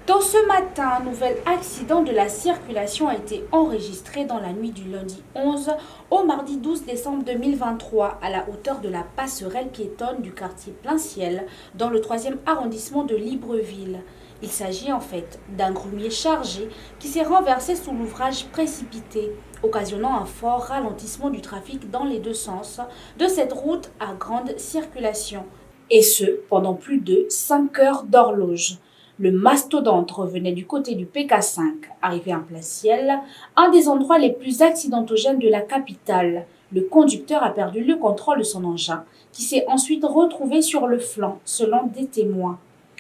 Tôt ce matin, un nouvel accident de la circulation a été enregistré dans la nuit du lundi 11 au mardi 12 décembre 2023 à la hauteur de la passerelle piétonne du quartier Plein-Ciel dans le 3e arrondissement de Libreville. Il s'agit en fait d'un grumier chargé qui s'est renversé sous l'ouvrage précipité, occasionnant un fort ralentissement du trafic dans les deux sens de cette route à grande circulation. Et ce, pendant plus de 5 heures d'horloge. Le mastodonte revenait du côté du PK5, arrivé en plein ciel, un des endroits les plus accidentogènes de la capitale. Le conducteur a perdu le contrôle de son engin, qui s'est ensuite retrouvé sur le flanc, selon des témoins.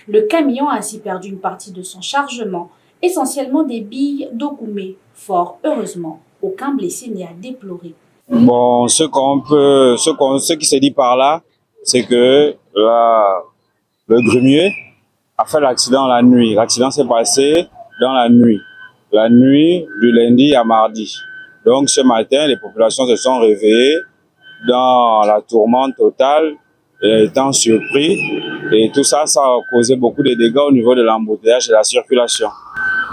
Le camion a ainsi perdu une partie de son chargement, essentiellement des billes d'Ogoumé. Fort heureusement, aucun blessé n'est à déplorer. Bon, ce qui se dit par là, c'est que le grumier a fait l'accident la nuit. L'accident s'est passé dans la nuit du lundi à mardi. Donc ce matin, les populations se sont réveillées dans la tourmente totale, étant surpris. Et tout ça, ça a causé beaucoup de dégâts au niveau de l'embouteillage et de la circulation.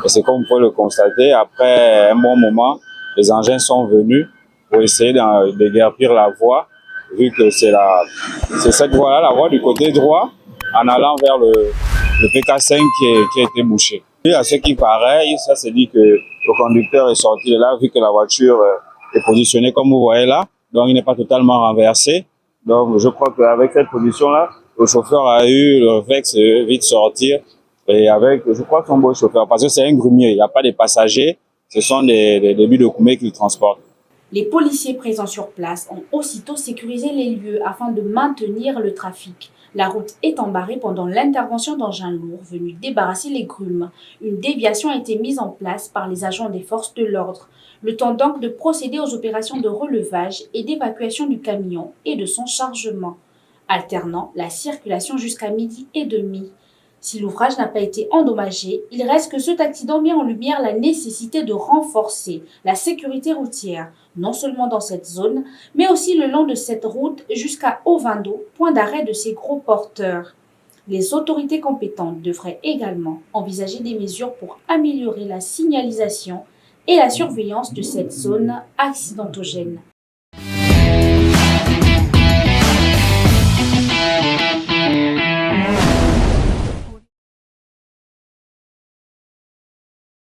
Et c'est comme vous pouvez le constater, après un bon moment, les engins sont venus pour essayer de déguerpir la voie, vu que c'est cette voie-là, la voie du côté droit, en allant vers le PK5 qui a été bouché. Et à ce qui paraît, ça se dit que le conducteur est sorti de là, vu que la voiture est positionnée comme vous voyez là, donc il n'est pas totalement renversé. Donc je crois qu'avec cette position-là, le chauffeur a eu le réflexe de vite sortir. Et avec, je crois, son beau chauffeur, parce que c'est un grumier, il n'y a pas de passagers, ce sont des billes d'Ogoumé qu'il transporte. Les policiers présents sur place ont aussitôt sécurisé les lieux afin de maintenir le trafic. La route est embarrée pendant l'intervention d'engins lourds venus débarrasser les grumes. Une déviation a été mise en place par les agents des forces de l'ordre. Le temps donc de procéder aux opérations de relevage et d'évacuation du camion et de son chargement, alternant la circulation jusqu'à midi et demi. Si l'ouvrage n'a pas été endommagé, il reste que cet accident met en lumière la nécessité de renforcer la sécurité routière, non seulement dans cette zone, mais aussi le long de cette route jusqu'à Ovando, point d'arrêt de ces gros porteurs. Les autorités compétentes devraient également envisager des mesures pour améliorer la signalisation et la surveillance de cette zone accidentogène.